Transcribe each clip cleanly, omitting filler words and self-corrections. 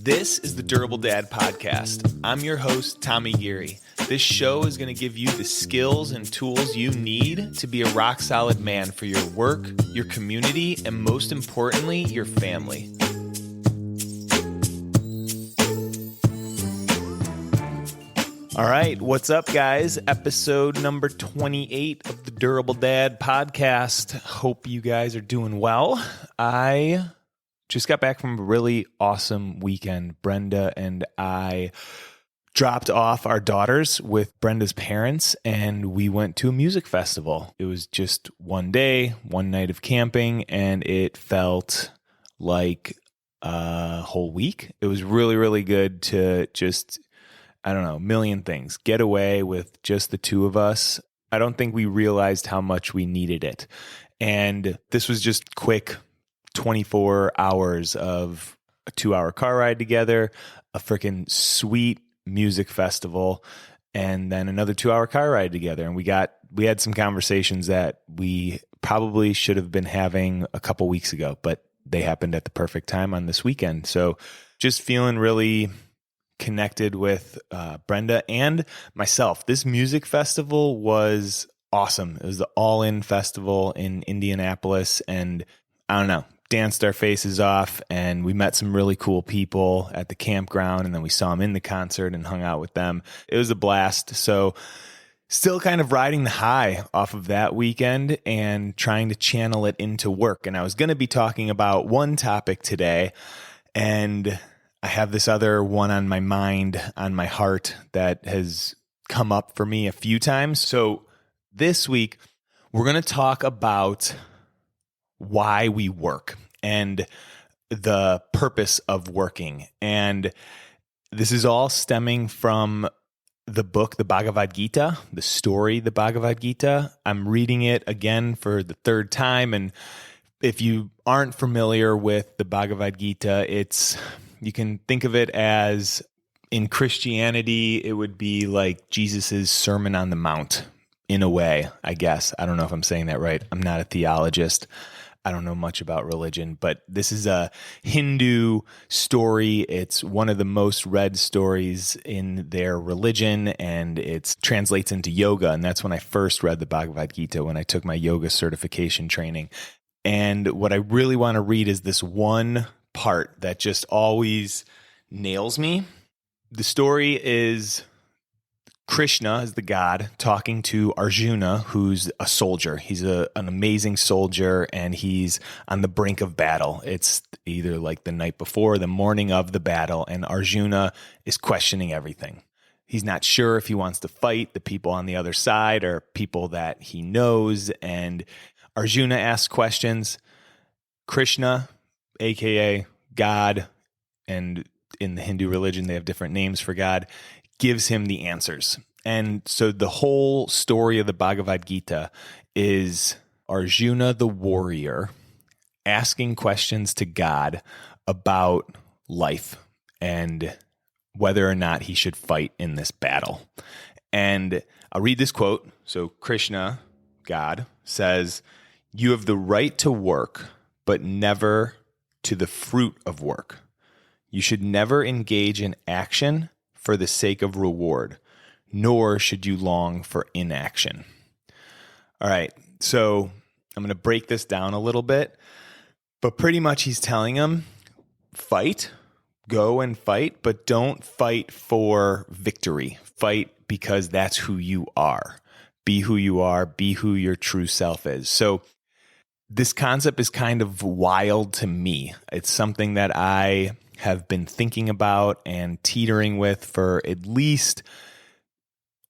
This is the Durable Dad Podcast. I'm your host, Tommy Geary. This show is going to give you the skills and tools you need to be a rock-solid man for your work, your community, and most importantly, your family. All right, what's up, guys? Episode number 28 of the Durable Dad Podcast. Hope you guys are doing well. I just got back from a really awesome weekend. Brenda and I dropped off our daughters with Brenda's parents, and we went to a music festival. It was just one day, one night of camping, and it felt like a whole week. It was really, really good to just, I don't know, a million things. Get away with just the two of us. I don't think we realized how much we needed it. And this was just quick 24 hours of a 2-hour car ride together, a freaking sweet music festival, and then another 2-hour car ride together. And we had some conversations that we probably should have been having a couple weeks ago, but they happened at the perfect time on this weekend. So just feeling really connected with Brenda and myself. This music festival was awesome. It was the All-In Festival in Indianapolis, and I don't know, danced our faces off, and we met some really cool people at the campground, and then we saw them in the concert and hung out with them. It was a blast. So still kind of riding the high off of that weekend and trying to channel it into work. And I was going to be talking about one topic today, and I have this other one on my mind, on my heart, that has come up for me a few times. So this week, we're going to talk about why we work and the purpose of working. And this is all stemming from the book, the Bhagavad Gita, the story, the Bhagavad Gita. I'm reading it again for the third time. And if you aren't familiar with the Bhagavad Gita, you can think of it as, in Christianity, it would be like Jesus's Sermon on the Mount, in a way, I guess. I don't know if I'm saying that right. I'm not a theologist. I don't know much about religion, but this is a Hindu story. It's one of the most read stories in their religion, and it translates into yoga. And that's when I first read the Bhagavad Gita, when I took my yoga certification training. And what I really want to read is this one part that just always nails me. The story is Krishna is the god talking to Arjuna, who's a soldier. He's an amazing soldier, and he's on the brink of battle. It's either like the night before, the morning of the battle, and Arjuna is questioning everything. He's not sure if he wants to fight the people on the other side or people that he knows, and Arjuna asks questions. Krishna, aka God, and in the Hindu religion, they have different names for God, gives him the answers. And so the whole story of the Bhagavad Gita is Arjuna the warrior asking questions to God about life and whether or not he should fight in this battle. And I'll read this quote. So Krishna, God, says, "You have the right to work, but never to the fruit of work. You should never engage in action for the sake of reward, nor should you long for inaction." All right, so I'm going to break this down a little bit, but pretty much he's telling him, fight, go and fight, but don't fight for victory. Fight because that's who you are. Be who you are, be who your true self is. So this concept is kind of wild to me. It's something that I have been thinking about and teetering with for at least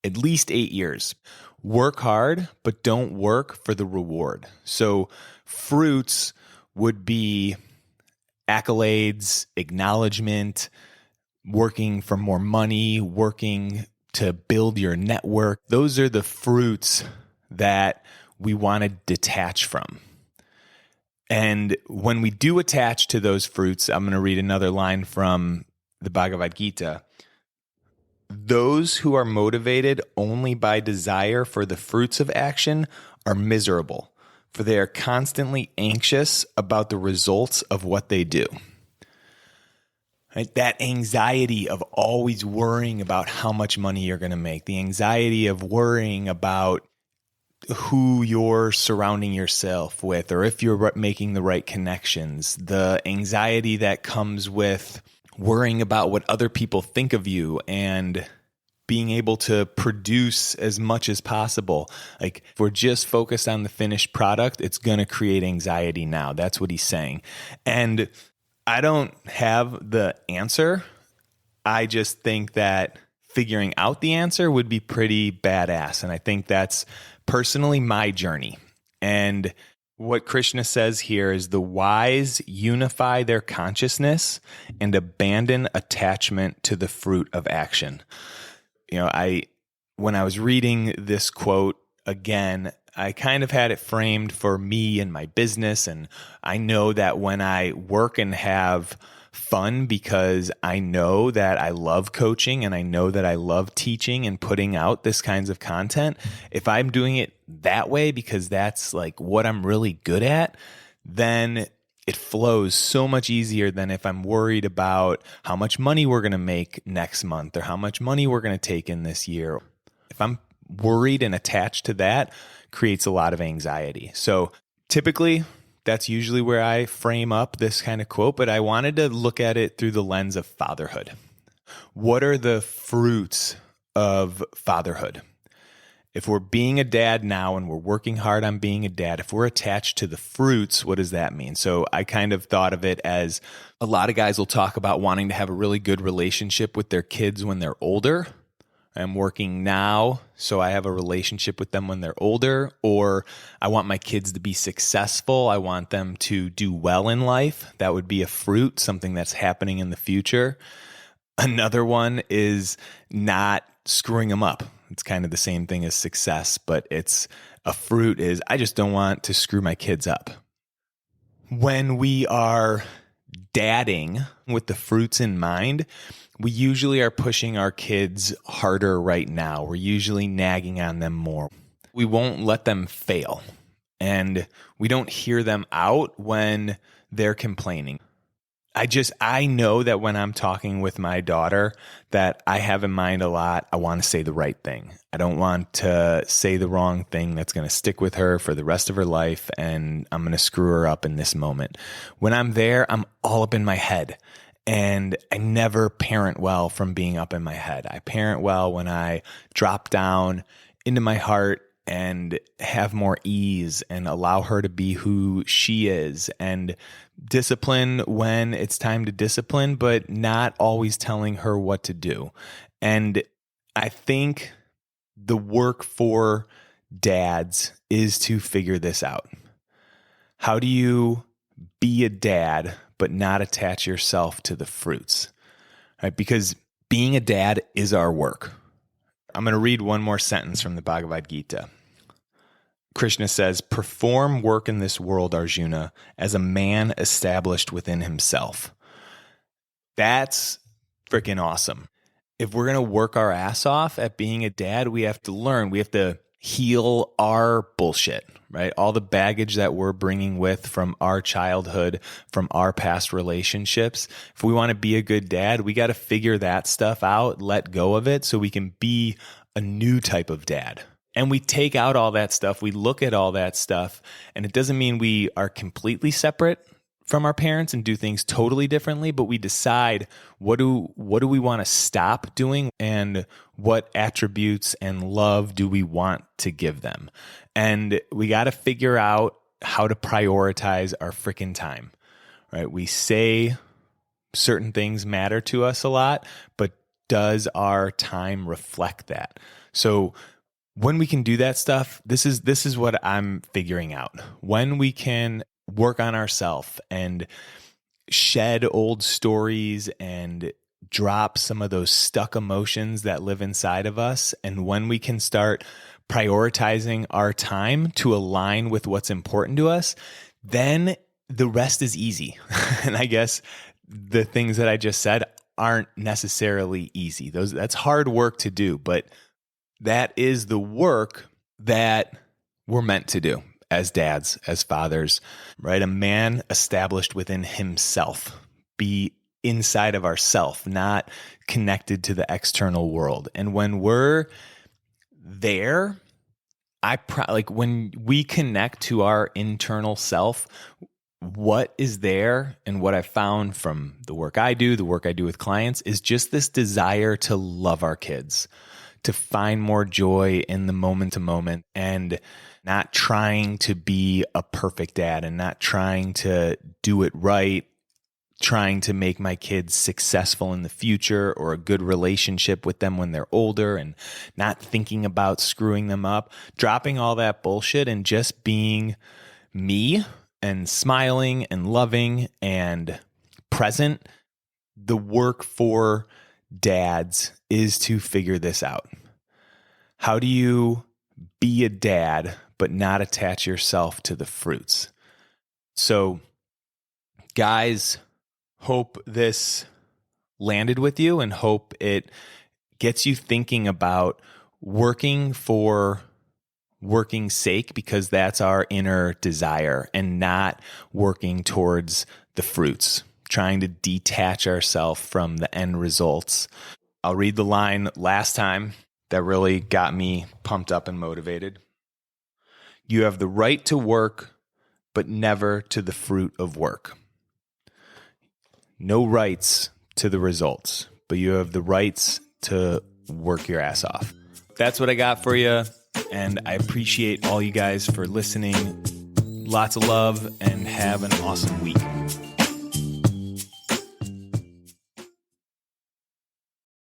8 years. Work hard, but don't work for the reward. So fruits would be accolades, acknowledgement, working for more money, working to build your network. Those are the fruits that we want to detach from. And when we do attach to those fruits, I'm going to read another line from the Bhagavad Gita. Those who are motivated only by desire for the fruits of action are miserable, for they are constantly anxious about the results of what they do. Right? That anxiety of always worrying about how much money you're going to make, the anxiety of worrying about who you're surrounding yourself with, or if you're making the right connections, the anxiety that comes with worrying about what other people think of you and being able to produce as much as possible. Like, if we're just focused on the finished product, it's going to create anxiety now. That's what he's saying. And I don't have the answer. I just think that figuring out the answer would be pretty badass. And I think that's personally my journey. And what Krishna says here is the wise unify their consciousness and abandon attachment to the fruit of action. When I was reading this quote again, I kind of had it framed for me and my business. And I know that when I work and have fun, because I know that I love coaching and I know that I love teaching and putting out this kinds of content, if I'm doing it that way because that's like what I'm really good at, then it flows so much easier than if I'm worried about how much money we're going to make next month or how much money we're going to take in this year. If I'm worried and attached to that, creates a lot of anxiety. So typically, that's usually where I frame up this kind of quote, but I wanted to look at it through the lens of fatherhood. What are the fruits of fatherhood? If we're being a dad now and we're working hard on being a dad, if we're attached to the fruits, what does that mean? So I kind of thought of it as a lot of guys will talk about wanting to have a really good relationship with their kids when they're older. I'm working now, so I have a relationship with them when they're older, or I want my kids to be successful. I want them to do well in life. That would be a fruit, something that's happening in the future. Another one is not screwing them up. It's kind of the same thing as success, but it's a fruit is I just don't want to screw my kids up. When we are dadding with the fruits in mind, we usually are pushing our kids harder right now. We're usually nagging on them more. We won't let them fail, and we don't hear them out when they're complaining. I know that when I'm talking with my daughter that I have in mind a lot, I want to say the right thing. I don't want to say the wrong thing that's going to stick with her for the rest of her life, and I'm going to screw her up in this moment. When I'm there, I'm all up in my head. And I never parent well from being up in my head. I parent well when I drop down into my heart and have more ease and allow her to be who she is, and discipline when it's time to discipline, but not always telling her what to do. And I think the work for dads is to figure this out. How do you be a dad but not attach yourself to the fruits, right? Because being a dad is our work. I'm going to read one more sentence from the Bhagavad Gita. Krishna says, perform work in this world, Arjuna, as a man established within himself. That's freaking awesome. If we're going to work our ass off at being a dad, we have to learn. We have to heal our bullshit, right? All the baggage that we're bringing with from our childhood, from our past relationships. If we want to be a good dad, we got to figure that stuff out, let go of it so we can be a new type of dad. And we take out all that stuff. We look at all that stuff, and it doesn't mean we are completely separate from our parents and do things totally differently, but we decide what do we want to stop doing and what attributes and love do we want to give them. And we got to figure out how to prioritize our freaking time, right? We say certain things matter to us a lot, but does our time reflect that? So when we can do that stuff, this is what I'm figuring out. When we can work on ourselves and shed old stories and drop some of those stuck emotions that live inside of us, and when we can start prioritizing our time to align with what's important to us, then the rest is easy. And I guess the things that I just said aren't necessarily easy. That's hard work to do, but that is the work that we're meant to do as dads, as fathers, right? A man established within himself. Be inside of ourself, not connected to the external world. And when we're there, like when we connect to our internal self, what is there and what I found from the work I do with clients is just this desire to love our kids, to find more joy in the moment to moment, and not trying to be a perfect dad and not trying to do it right, trying to make my kids successful in the future or a good relationship with them when they're older, and not thinking about screwing them up, dropping all that bullshit and just being me and smiling and loving and present. The work for dads is to figure this out. How do you be a dad but not attach yourself to the fruits? So, guys, hope this landed with you and hope it gets you thinking about working for working's sake, because that's our inner desire, and not working towards the fruits, trying to detach ourselves from the end results. I'll read the line last time that really got me pumped up and motivated. You have the right to work, but never to the fruit of work. No rights to the results, but you have the rights to work your ass off. That's what I got for you, and I appreciate all you guys for listening. Lots of love, and have an awesome week.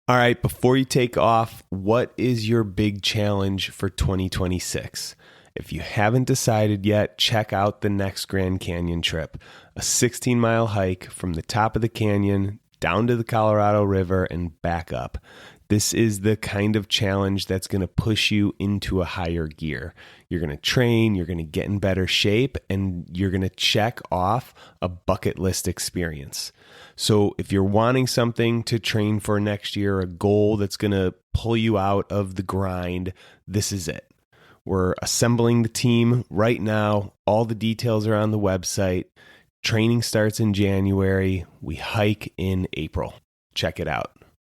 All right, before you take off, what is your big challenge for 2026? If you haven't decided yet, check out the next Grand Canyon trip, a 16-mile hike from the top of the canyon down to the Colorado River and back up. This is the kind of challenge that's going to push you into a higher gear. You're going to train, you're going to get in better shape, and you're going to check off a bucket list experience. So if you're wanting something to train for next year, a goal that's going to pull you out of the grind, this is it. We're assembling the team right now. All the details are on the website. Training starts in January. We hike in April. Check it out.